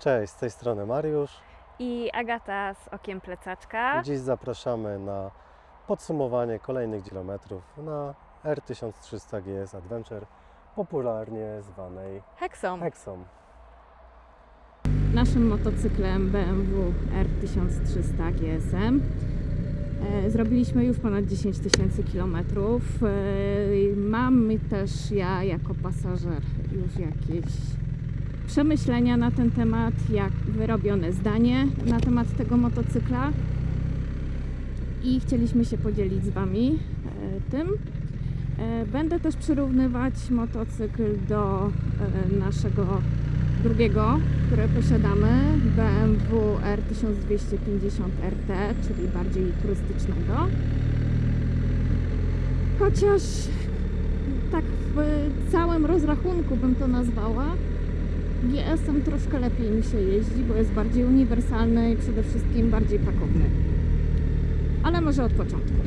Cześć, z tej strony Mariusz. I Agata z Okiem Plecaczka. Dziś zapraszamy na podsumowanie kolejnych kilometrów na R1300 GS Adventure, popularnie zwanej Hexą. Hexą. Naszym motocyklem BMW R1300 GSM. Zrobiliśmy już ponad 10 000 kilometrów. Mam też ja jako pasażer już jakieś przemyślenia na ten temat, jak wyrobione zdanie na temat tego motocykla i chcieliśmy się podzielić z Wami tym. Będę też przyrównywać motocykl do naszego drugiego, które posiadamy, BMW R1250 RT, czyli bardziej turystycznego. Chociaż tak w całym rozrachunku bym to nazwała, GS-em troszkę lepiej mi się jeździ, bo jest bardziej uniwersalny i przede wszystkim bardziej pakowny. Ale może od początku.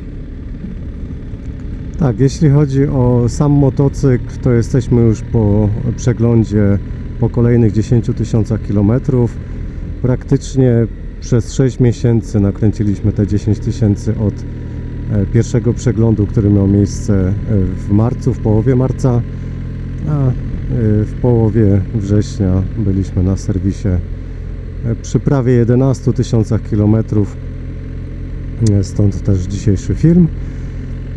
Tak, jeśli chodzi o sam motocykl, to jesteśmy już po przeglądzie po kolejnych 10 000 kilometrów. Praktycznie przez 6 miesięcy nakręciliśmy te 10 000 od pierwszego przeglądu, który miał miejsce w marcu, w połowie marca, a w połowie września byliśmy na serwisie przy prawie 11 000 kilometrów, stąd też dzisiejszy film.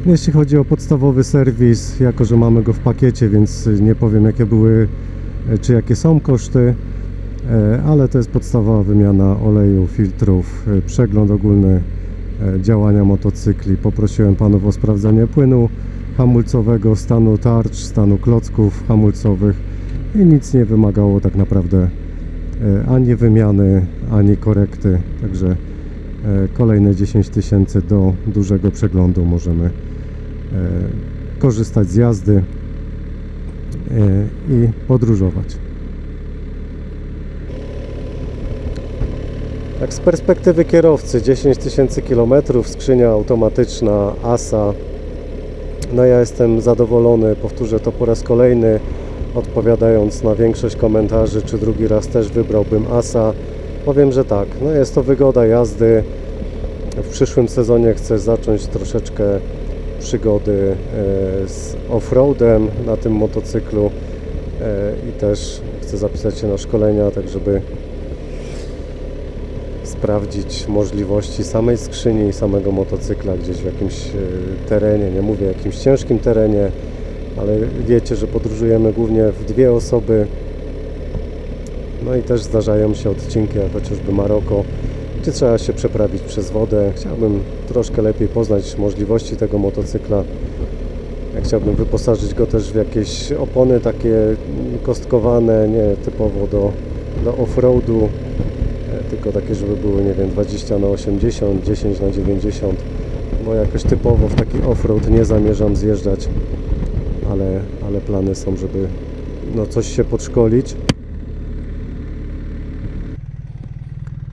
Jeśli chodzi o podstawowy serwis, jako że mamy go w pakiecie, więc nie powiem jakie były czy jakie są koszty, ale to jest podstawowa wymiana oleju, filtrów, przegląd ogólny działania motocykli. Poprosiłem panów o sprawdzenie płynu hamulcowego, stanu tarcz, stanu klocków hamulcowych i nic nie wymagało tak naprawdę ani wymiany, ani korekty. Także kolejne 10 000 do dużego przeglądu możemy korzystać z jazdy i podróżować. Tak z perspektywy kierowcy 10 000 km, skrzynia automatyczna ASA. No ja jestem zadowolony, powtórzę to po raz kolejny, odpowiadając na większość komentarzy, czy drugi raz też wybrałbym ASA. Powiem, że tak, no jest to wygoda jazdy. W przyszłym sezonie chcę zacząć troszeczkę przygody z off-roadem na tym motocyklu i też chcę zapisać się na szkolenia, tak żeby sprawdzić możliwości samej skrzyni i samego motocykla gdzieś w jakimś terenie, nie mówię jakimś ciężkim terenie, ale wiecie, że podróżujemy głównie w dwie osoby, no i też zdarzają się odcinki, jak chociażby Maroko, gdzie trzeba się przeprawić przez wodę. Chciałbym troszkę lepiej poznać możliwości tego motocykla. Ja chciałbym wyposażyć go też w jakieś opony takie kostkowane, nie typowo do off-roadu, tylko takie, żeby były, nie wiem, 20×80, 10×90, bo jakoś typowo w taki off-road nie zamierzam zjeżdżać, ale plany są, żeby no coś się podszkolić.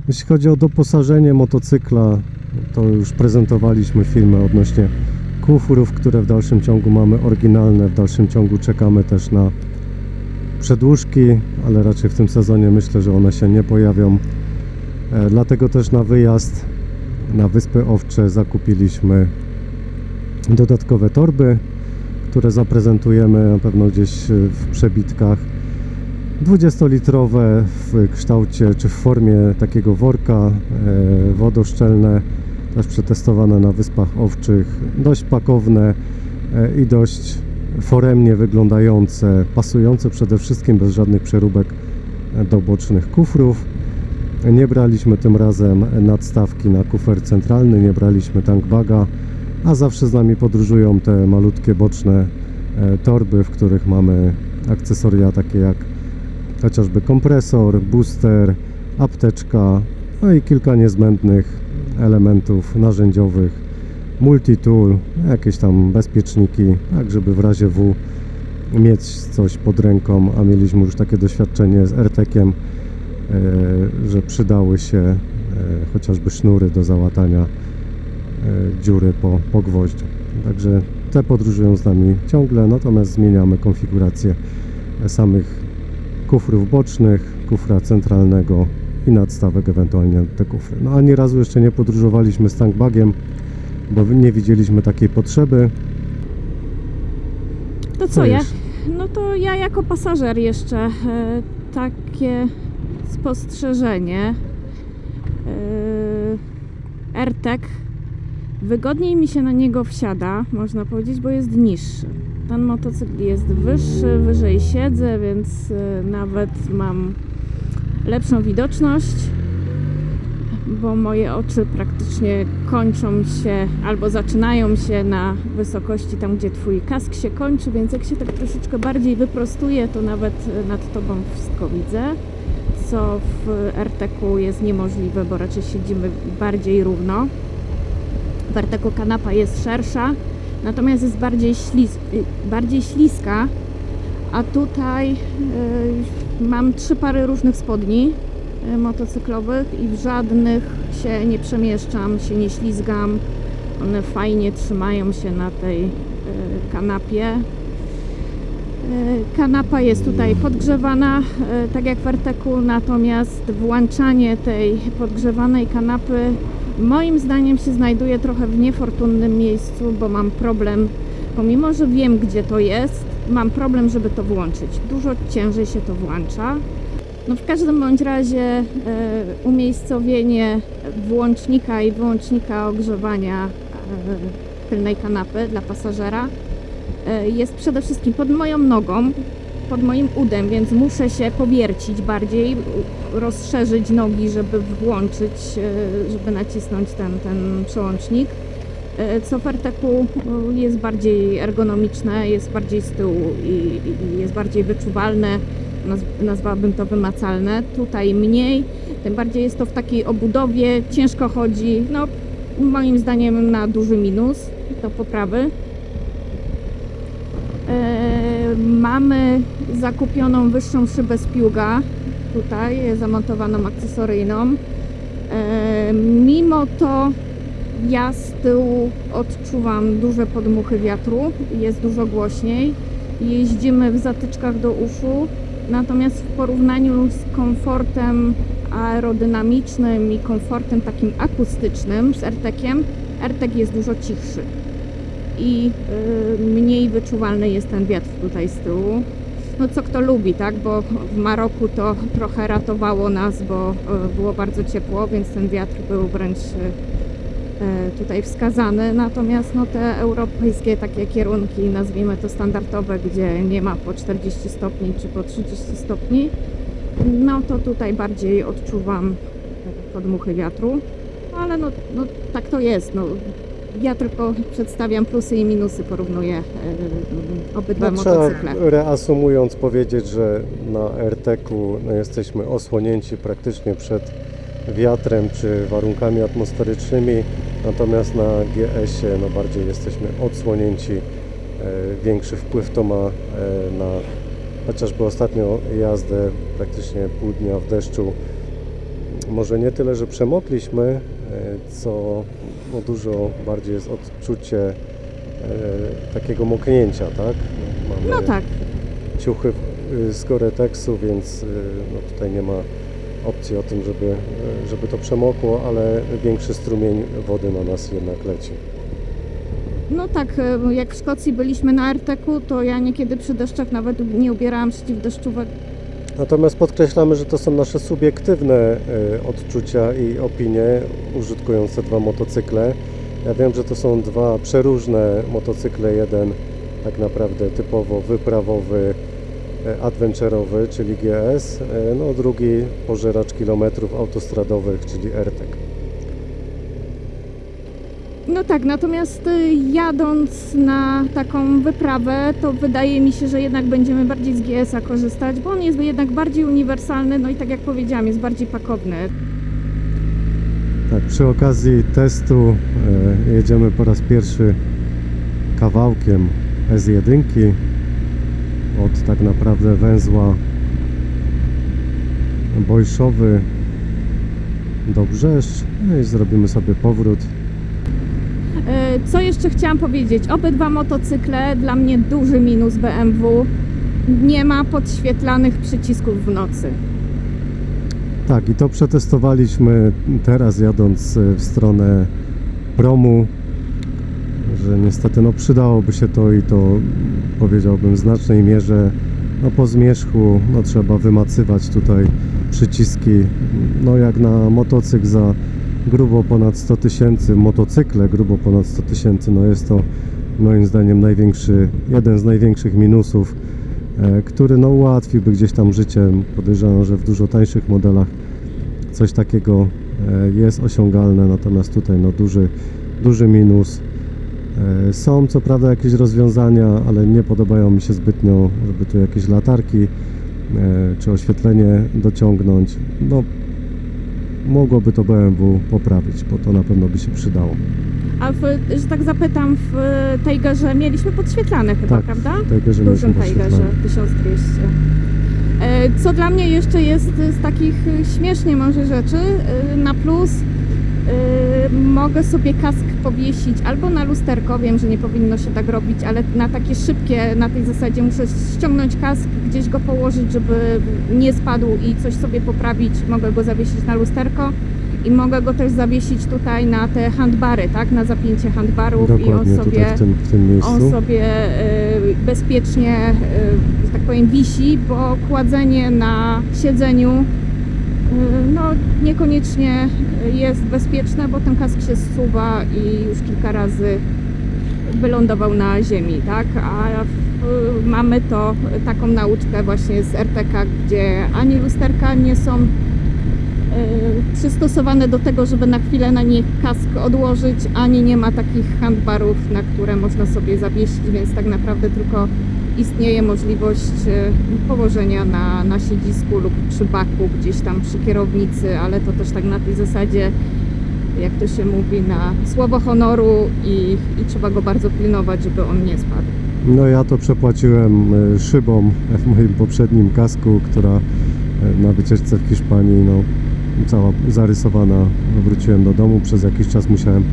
Jeśli chodzi o doposażenie motocykla, to już prezentowaliśmy filmy odnośnie kufrów, które w dalszym ciągu mamy oryginalne. W dalszym ciągu czekamy też na przedłużki, ale raczej w tym sezonie myślę, że one się nie pojawią. Dlatego też na wyjazd na Wyspy Owcze zakupiliśmy dodatkowe torby, które zaprezentujemy na pewno gdzieś w przebitkach. 20-litrowe w kształcie czy w formie takiego worka, wodoszczelne, też przetestowane na Wyspach Owczych, dość pakowne i dość foremnie wyglądające, pasujące przede wszystkim bez żadnych przeróbek do bocznych kufrów. Nie braliśmy tym razem nadstawki na kufer centralny, nie braliśmy tankbaga, a zawsze z nami podróżują te malutkie boczne torby, w których mamy akcesoria takie jak chociażby kompresor, booster, apteczka, no i kilka niezbędnych elementów narzędziowych, multitool, jakieś tam bezpieczniki, tak żeby w razie W mieć coś pod ręką, a mieliśmy już takie doświadczenie z AirTagiem, że przydały się chociażby sznury do załatania dziury po gwoździu. Także te podróżują z nami ciągle, natomiast zmieniamy konfigurację samych kufrów bocznych, kufra centralnego i nadstawek ewentualnie te kufry. No ani razu jeszcze nie podróżowaliśmy z tankbagiem, bo nie widzieliśmy takiej potrzeby. To co ja? No to ja jako pasażer jeszcze takie spostrzeżenie. AirTag, wygodniej mi się na niego wsiada, można powiedzieć, bo jest niższy. Ten motocykl jest wyższy, wyżej siedzę, więc nawet mam lepszą widoczność, bo moje oczy praktycznie kończą się albo zaczynają się na wysokości tam, gdzie twój kask się kończy, więc jak się tak troszeczkę bardziej wyprostuje, to nawet nad tobą wszystko widzę, co w AirTagu jest niemożliwe, bo raczej siedzimy bardziej równo. W AirTagu kanapa jest szersza, natomiast jest bardziej śliska, a tutaj mam 3 pary różnych spodni motocyklowych i w żadnych się nie przemieszczam, się nie ślizgam. One fajnie trzymają się na tej kanapie. Kanapa jest tutaj podgrzewana, tak jak w AirTagu, natomiast włączanie tej podgrzewanej kanapy moim zdaniem się znajduje trochę w niefortunnym miejscu, bo mam problem, pomimo że wiem, gdzie to jest, mam problem, żeby to włączyć. Dużo ciężej się to włącza. No w każdym bądź razie umiejscowienie włącznika i wyłącznika ogrzewania tylnej kanapy dla pasażera jest przede wszystkim pod moją nogą, pod moim udem, więc muszę się powiercić bardziej, rozszerzyć nogi, żeby włączyć, żeby nacisnąć ten przełącznik. Co w AirTagu jest bardziej ergonomiczne, jest bardziej z tyłu i jest bardziej wyczuwalne, nazwałabym to wymacalne. Tutaj mniej, tym bardziej jest to w takiej obudowie, ciężko chodzi, no moim zdaniem na duży minus do poprawy. Mamy zakupioną wyższą szybę z piuga, tutaj zamontowaną akcesoryjną. Mimo to ja z tyłu odczuwam duże podmuchy wiatru, jest dużo głośniej. Jeździmy w zatyczkach do uszu, natomiast w porównaniu z komfortem aerodynamicznym i komfortem takim akustycznym z AirTagiem, AirTag jest dużo cichszy i mniej wyczuwalny jest ten wiatr tutaj z tyłu. No co kto lubi, tak? Bo w Maroku to trochę ratowało nas, bo było bardzo ciepło, więc ten wiatr był wręcz tutaj wskazany. Natomiast no, te europejskie takie kierunki, nazwijmy to standardowe, gdzie nie ma po 40 stopni czy po 30 stopni, no to tutaj bardziej odczuwam podmuchy wiatru. Ale no tak to jest. No. Ja tylko przedstawiam plusy i minusy, porównuję obydwa motocykle. Trzeba reasumując powiedzieć, że na AirTagu jesteśmy osłonięci praktycznie przed wiatrem czy warunkami atmosferycznymi, natomiast na GS-ie bardziej jesteśmy odsłonięci. Większy wpływ to ma na chociażby ostatnio jazdę praktycznie pół dnia w deszczu. Może nie tyle, że przemokliśmy, co dużo bardziej jest odczucie takiego moknięcia, tak? Mamy No tak. ciuchy z Gore-Texu, więc tutaj nie ma opcji o tym, żeby to przemokło, ale większy strumień wody na nas jednak leci. No tak, jak w Szkocji byliśmy na AirTagu, to ja niekiedy przy deszczach nawet nie ubierałam przeciwdeszczówek. Natomiast podkreślamy, że to są nasze subiektywne odczucia i opinie użytkując te dwa motocykle. Ja wiem, że to są dwa przeróżne motocykle. Jeden tak naprawdę typowo wyprawowy, adventurowy, czyli GS, no drugi pożeracz kilometrów autostradowych, czyli AirTag. No tak, natomiast jadąc na taką wyprawę, to wydaje mi się, że jednak będziemy bardziej z GS-a korzystać, bo on jest jednak bardziej uniwersalny, no i tak jak powiedziałam, jest bardziej pakowny. Tak, przy okazji testu jedziemy po raz pierwszy kawałkiem S1 od tak naprawdę węzła Bojszowy do Brzeszcz, no i zrobimy sobie powrót. Co jeszcze chciałam powiedzieć? Obydwa motocykle, dla mnie duży minus BMW. nie ma podświetlanych przycisków w nocy. Tak, i to przetestowaliśmy teraz jadąc w stronę promu, że niestety no przydałoby się to i to powiedziałbym w znacznej mierze. No po zmierzchu no trzeba wymacywać tutaj przyciski, no jak na motocykl za grubo ponad 100 000, motocykle grubo ponad 100 000, no jest to moim zdaniem jeden z największych minusów, który no ułatwiłby gdzieś tam życie. Podejrzewam, że w dużo tańszych modelach coś takiego jest osiągalne, natomiast tutaj no duży minus. Są co prawda jakieś rozwiązania, ale nie podobają mi się zbytnio, żeby tu jakieś latarki czy oświetlenie dociągnąć. No, mogłoby to BMW poprawić, bo to na pewno by się przydało. A że tak zapytam, w Tigerze mieliśmy podświetlane chyba, Tak, prawda? w Tigerze W dużym mieliśmy Tigerze podświetlane. 1200. Co dla mnie jeszcze jest z takich śmiesznie może rzeczy, na plus mogę sobie kask powiesić albo na lusterko, wiem, że nie powinno się tak robić, ale na takie szybkie, na tej zasadzie muszę ściągnąć kask, gdzieś go położyć, żeby nie spadł i coś sobie poprawić, mogę go zawiesić na lusterko i mogę go też zawiesić tutaj na te handbary, tak, na zapięcie handbarów. Dokładnie, i on sobie, tutaj w tym miejscu. on sobie bezpiecznie, że tak powiem, wisi, bo kładzenie na siedzeniu no niekoniecznie jest bezpieczne, bo ten kask się zsuwa i już kilka razy wylądował na ziemi, tak? A mamy to taką nauczkę właśnie z RTK, gdzie ani lusterka nie są przystosowane do tego, żeby na chwilę na nich kask odłożyć, ani nie ma takich handbarów, na które można sobie zawiesić, więc tak naprawdę tylko istnieje możliwość położenia na siedzisku lub przy baku, gdzieś tam przy kierownicy, ale to też tak na tej zasadzie, jak to się mówi, na słowo honoru i trzeba go bardzo pilnować, żeby on nie spadł. No ja to przepłaciłem szybą w moim poprzednim kasku, która na wycieczce w Hiszpanii, no cała zarysowana, wróciłem do domu, przez jakiś czas musiałem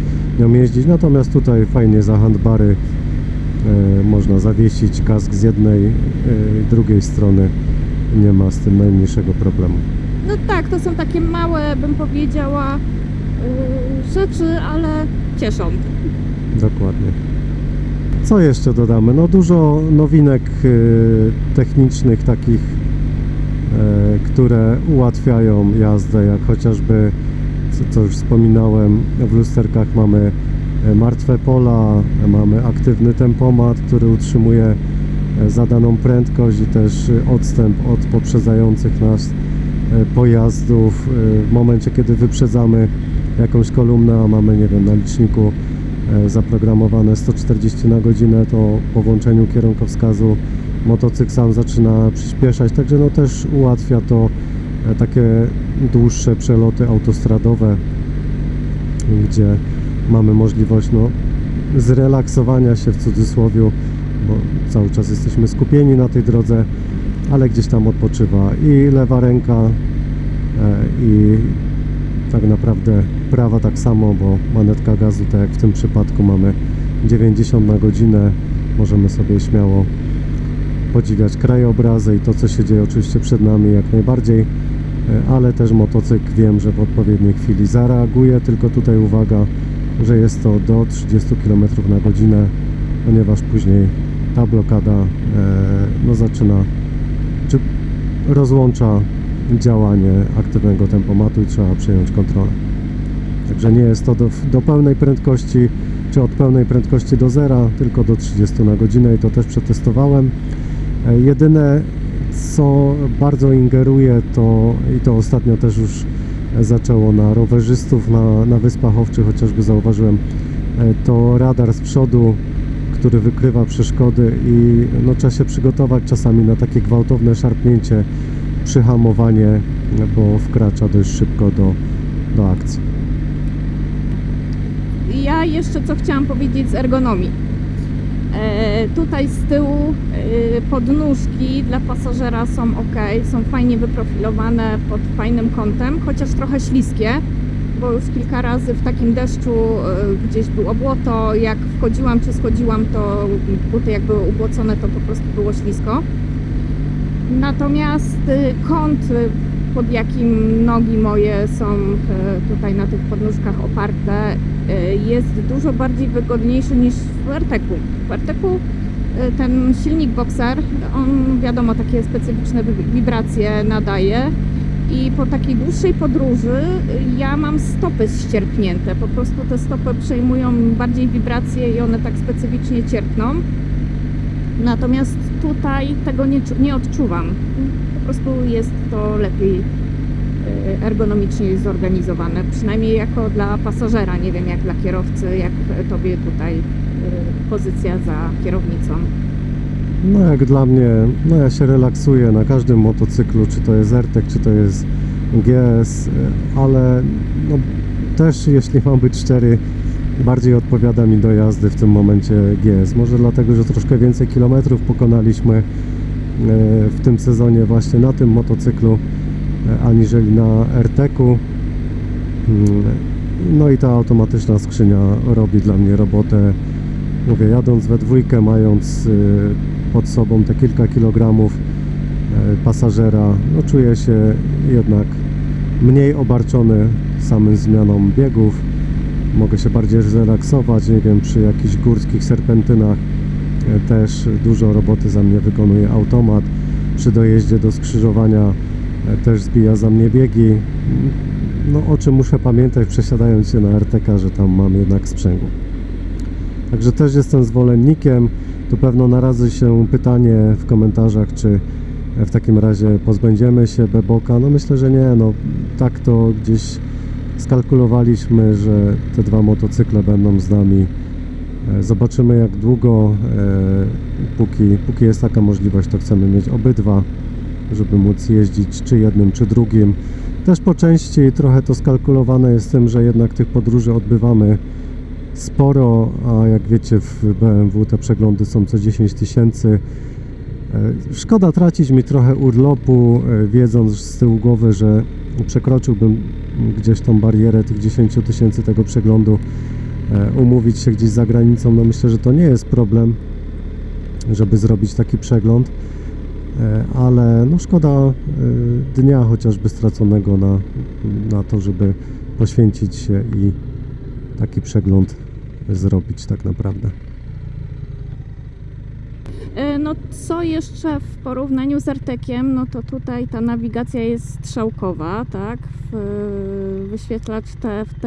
nią jeździć, natomiast tutaj fajnie za handbary można zawiesić kask z jednej i drugiej strony, nie ma z tym najmniejszego problemu. No tak, to są takie małe, bym powiedziała, rzeczy, ale cieszą. Dokładnie. Co jeszcze dodamy? No dużo nowinek technicznych takich, które ułatwiają jazdę, jak chociażby, co już wspominałem, w lusterkach mamy martwe pola, mamy aktywny tempomat, który utrzymuje zadaną prędkość i też odstęp od poprzedzających nas pojazdów. W momencie, kiedy wyprzedzamy jakąś kolumnę, a mamy, nie wiem, na liczniku zaprogramowane 140 na godzinę, to po włączeniu kierunkowskazu motocykl sam zaczyna przyspieszać, także no też ułatwia to takie dłuższe przeloty autostradowe, gdzie mamy możliwość no, zrelaksowania się w cudzysłowie, bo cały czas jesteśmy skupieni na tej drodze, ale gdzieś tam odpoczywa i lewa ręka i tak naprawdę prawa tak samo, bo manetka gazu, tak jak w tym przypadku, mamy 90 na godzinę, możemy sobie śmiało podziwiać krajobrazy i to, co się dzieje oczywiście przed nami, jak najbardziej, ale też motocykl wiem, że w odpowiedniej chwili zareaguje, tylko tutaj uwaga, że jest to do 30 km na godzinę, ponieważ później ta blokada no zaczyna, czy rozłącza działanie aktywnego tempomatu i trzeba przejąć kontrolę. Także nie jest to do pełnej prędkości, czy od pełnej prędkości do zera, tylko do 30 na godzinę i to też przetestowałem. Jedyne, co bardzo ingeruje, to i to ostatnio też już zaczęło na rowerzystów na Wyspach Owczych, chociażby zauważyłem, to radar z przodu, który wykrywa przeszkody i no, trzeba się przygotować czasami na takie gwałtowne szarpnięcie, przyhamowanie, bo wkracza dość szybko do akcji. Ja jeszcze co chciałam powiedzieć z ergonomii. Tutaj z tyłu podnóżki dla pasażera są ok, są fajnie wyprofilowane pod fajnym kątem, chociaż trochę śliskie, bo już kilka razy w takim deszczu gdzieś było błoto, jak wchodziłam czy schodziłam, to buty jak były ubłocone, to po prostu było ślisko. Natomiast kąt, pod jakim nogi moje są tutaj na tych podnóżkach oparte, jest dużo bardziej wygodniejszy niż w RTK-u. W RTK-u ten silnik Boxer, on wiadomo, takie specyficzne wibracje nadaje i po takiej dłuższej podróży ja mam stopy ścierpnięte. Po prostu te stopy przejmują bardziej wibracje i one tak specyficznie cierpną. Natomiast tutaj tego nie odczuwam. Po prostu jest to lepiej ergonomicznie zorganizowane, przynajmniej jako dla pasażera. Nie wiem jak dla kierowcy, jak tobie tutaj pozycja za kierownicą. No jak dla mnie, no ja się relaksuję na każdym motocyklu, czy to jest RTK, czy to jest GS, ale no, też jeśli mam być szczery, bardziej odpowiada mi do jazdy w tym momencie GS. Może dlatego, że troszkę więcej kilometrów pokonaliśmy w tym sezonie właśnie na tym motocyklu, aniżeli na RTK-u. No i ta automatyczna skrzynia robi dla mnie robotę. Mówię, jadąc we dwójkę, mając pod sobą te kilka kilogramów pasażera, no czuję się jednak mniej obarczony samym zmianą biegów. Mogę się bardziej zrelaksować, nie wiem, przy jakichś górskich serpentynach też dużo roboty za mnie wykonuje automat. Przy dojeździe do skrzyżowania też zbija za mnie biegi. No o czym muszę pamiętać, przesiadając się na RTK, że tam mam jednak sprzęgło. Także też jestem zwolennikiem. Tu pewno narazi się pytanie w komentarzach, czy w takim razie pozbędziemy się Beboka. No myślę, że nie. No tak to gdzieś skalkulowaliśmy, że te dwa motocykle będą z nami. Zobaczymy jak długo. Póki jest taka możliwość, to chcemy mieć obydwa, żeby móc jeździć czy jednym, czy drugim. Też po części trochę to skalkulowane jest tym, że jednak tych podróży odbywamy sporo, a jak wiecie w BMW te przeglądy są co 10 000. Szkoda tracić mi trochę urlopu, wiedząc z tyłu głowy, że przekroczyłbym gdzieś tą barierę tych 10 000 tego przeglądu, umówić się gdzieś za granicą. No myślę, że to nie jest problem, żeby zrobić taki przegląd, ale no szkoda dnia chociażby straconego na to, żeby poświęcić się i taki przegląd zrobić tak naprawdę. No co jeszcze w porównaniu z RTK-iem, no to tutaj ta nawigacja jest strzałkowa, tak? Wyświetlacz TFT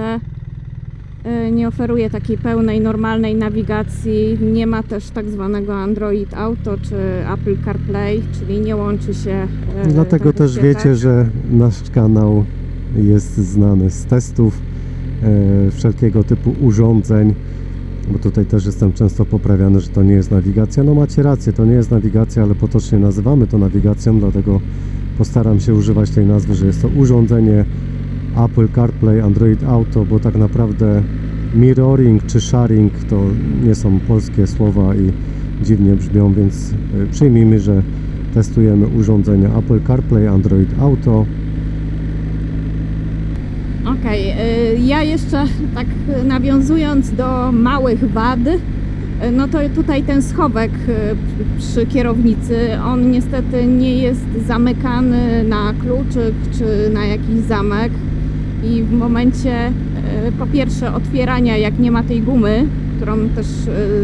nie oferuje takiej pełnej, normalnej nawigacji, nie ma też tak zwanego Android Auto czy Apple CarPlay, czyli nie łączy się Dlatego ten też wyświetlacz. wiecie, że nasz kanał jest znany z testów wszelkiego typu urządzeń, bo tutaj też jestem często poprawiany, że to nie jest nawigacja. No macie rację, to nie jest nawigacja, ale potocznie nazywamy to nawigacją, dlatego postaram się używać tej nazwy, że jest to urządzenie Apple CarPlay, Android Auto, bo tak naprawdę mirroring czy sharing to nie są polskie słowa i dziwnie brzmią, więc przyjmijmy, że testujemy urządzenia Apple CarPlay, Android Auto. Okej, ja jeszcze tak nawiązując do małych wad, no to tutaj ten schowek przy kierownicy, on niestety nie jest zamykany na kluczyk czy na jakiś zamek i w momencie po pierwsze otwierania, jak nie ma tej gumy, którą też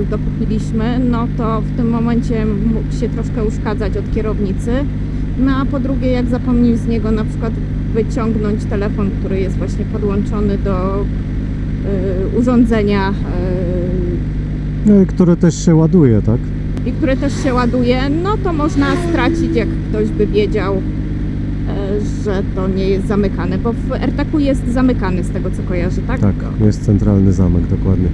dokupiliśmy, no to w tym momencie mógł się troszkę uszkadzać od kierownicy. No a po drugie, jak zapomnieć z niego na przykład wyciągnąć telefon, który jest właśnie podłączony do urządzenia No i które też się ładuje, tak? i które też się ładuje, no to można stracić, jak ktoś by wiedział, że to nie jest zamykane, bo w RTK-u jest zamykany z tego co kojarzę, tak? Tak, jest centralny zamek, dokładnie.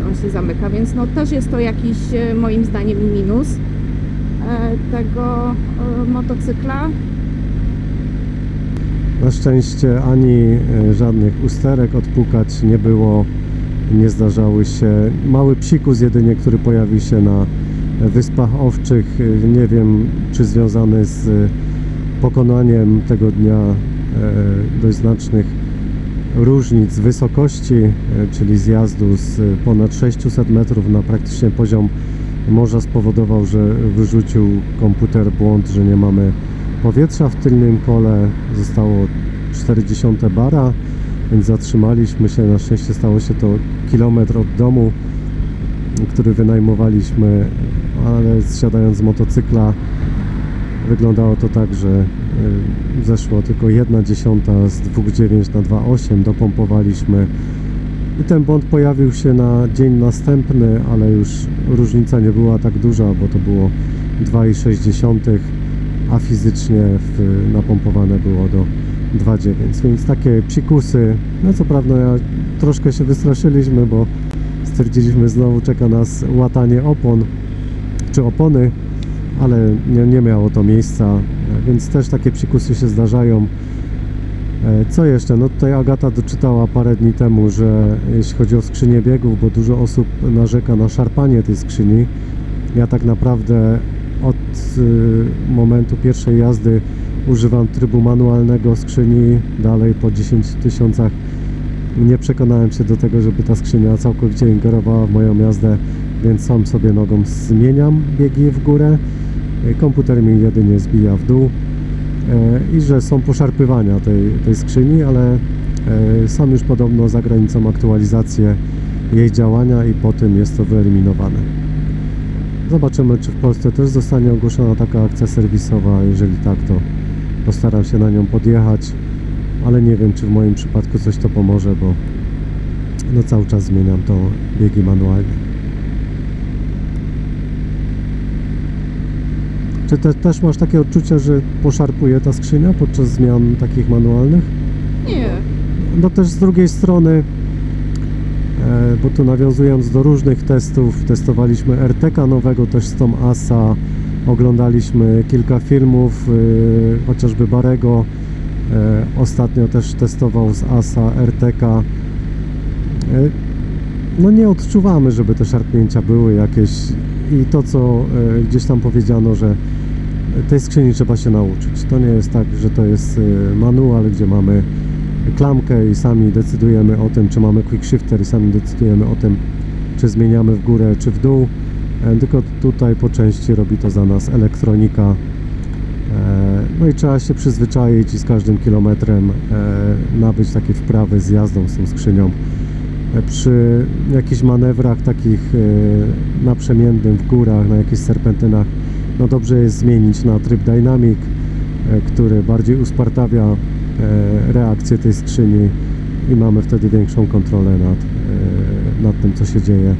On się zamyka, więc no też jest to jakiś moim zdaniem minus tego motocykla. Na szczęście ani żadnych usterek odpukać nie było, nie zdarzały się. Mały psikus jedynie, który pojawił się na Wyspach Owczych, nie wiem czy związany z pokonaniem tego dnia dość znacznych różnic wysokości, czyli zjazdu z ponad 600 metrów na praktycznie poziom morza spowodował, że wyrzucił komputer błąd, że nie mamy powietrza w tylnym kole. Zostało 0,4 bara, więc zatrzymaliśmy się. Na szczęście stało się to kilometr od domu, który wynajmowaliśmy, ale zsiadając z motocykla wyglądało to tak, że zeszło tylko 1/10 z 2,9 na 2,8. Dopompowaliśmy i ten błąd pojawił się na dzień następny, ale już różnica nie była tak duża, bo to było 2,6, a fizycznie napompowane było do 2,9, więc takie psikusy. No co prawda troszkę się wystraszyliśmy, bo stwierdziliśmy, znowu czeka nas łatanie opon czy opony, ale nie miało to miejsca, więc też takie psikusy się zdarzają. Co jeszcze? No tutaj Agata doczytała parę dni temu, że jeśli chodzi o skrzynię biegów, bo dużo osób narzeka na szarpanie tej skrzyni, ja tak naprawdę od momentu pierwszej jazdy używam trybu manualnego skrzyni. Dalej po 10 000 nie przekonałem się do tego, żeby ta skrzynia całkowicie ingerowała w moją jazdę, więc sam sobie nogą zmieniam biegi w górę, komputer mi jedynie zbija w dół i że są poszarpywania tej skrzyni, ale są już podobno za granicą aktualizacje jej działania i po tym jest to wyeliminowane. Zobaczymy, czy w Polsce też zostanie ogłoszona taka akcja serwisowa. Jeżeli tak, to postaram się na nią podjechać, ale nie wiem, czy w moim przypadku coś to pomoże, bo no cały czas zmieniam to biegi manualnie. Czy też masz takie odczucie, że poszarpuje ta skrzynia podczas zmian takich manualnych? Nie. No też z drugiej strony, bo tu nawiązując do różnych testów, testowaliśmy RTK nowego też z tą ASA, oglądaliśmy kilka filmów, chociażby Barego ostatnio też testował z ASA RTK. No nie odczuwamy, żeby te szarpnięcia były jakieś i to, co gdzieś tam powiedziano, że tej skrzyni trzeba się nauczyć. To nie jest tak, że to jest manual, gdzie mamy klamkę i sami decydujemy o tym, czy mamy quick shifter i sami decydujemy o tym, czy zmieniamy w górę, czy w dół, tylko tutaj po części robi to za nas elektronika. No i trzeba się przyzwyczaić i z każdym kilometrem nabyć takie wprawy z jazdą z tą skrzynią. Przy jakichś manewrach takich naprzemiennym w górach, na jakichś serpentynach, no dobrze jest zmienić na tryb Dynamic, który bardziej uspartawia reakcję tej skrzyni i mamy wtedy większą kontrolę nad tym, co się dzieje,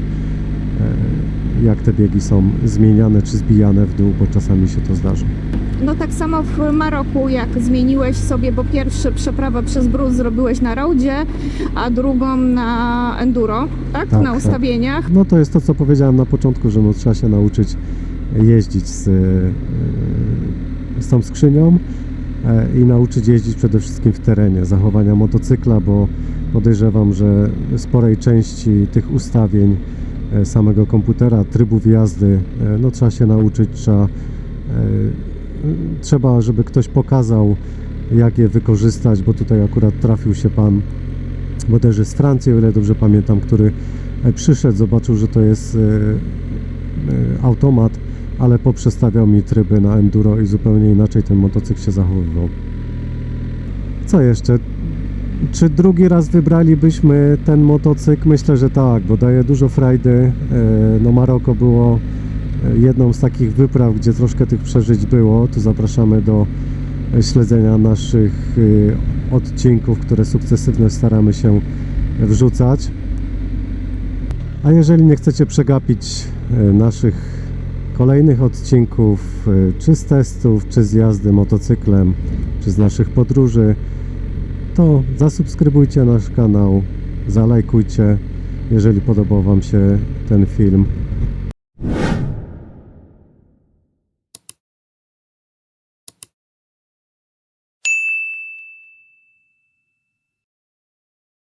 jak te biegi są zmieniane czy zbijane w dół, bo czasami się to zdarza. No tak samo w Maroku, jak zmieniłeś sobie, bo pierwszy przeprawę przez brud zrobiłeś na roadzie, a drugą na enduro, tak? Na ustawieniach. Tak. No to jest to, co powiedziałem na początku, że no, trzeba się nauczyć jeździć z tą skrzynią i nauczyć jeździć przede wszystkim w terenie, zachowania motocykla, bo podejrzewam, że sporej części tych ustawień samego komputera, trybów jazdy, no trzeba się nauczyć, trzeba, żeby ktoś pokazał, jak je wykorzystać, bo tutaj akurat trafił się pan bodajże z Francji, o ile dobrze pamiętam, który przyszedł, zobaczył, że to jest automat, ale poprzestawiał mi tryby na enduro i zupełnie inaczej ten motocykl się zachowywał. Co jeszcze? Czy drugi raz wybralibyśmy ten motocykl? Myślę, że tak, bo daje dużo frajdy. No Maroko było jedną z takich wypraw, gdzie troszkę tych przeżyć było. Tu zapraszamy do śledzenia naszych odcinków, które sukcesywnie staramy się wrzucać. A jeżeli nie chcecie przegapić naszych kolejnych odcinków, czy z testów, czy z jazdy motocyklem, czy z naszych podróży, to zasubskrybujcie nasz kanał, zalajkujcie, jeżeli podobał Wam się ten film.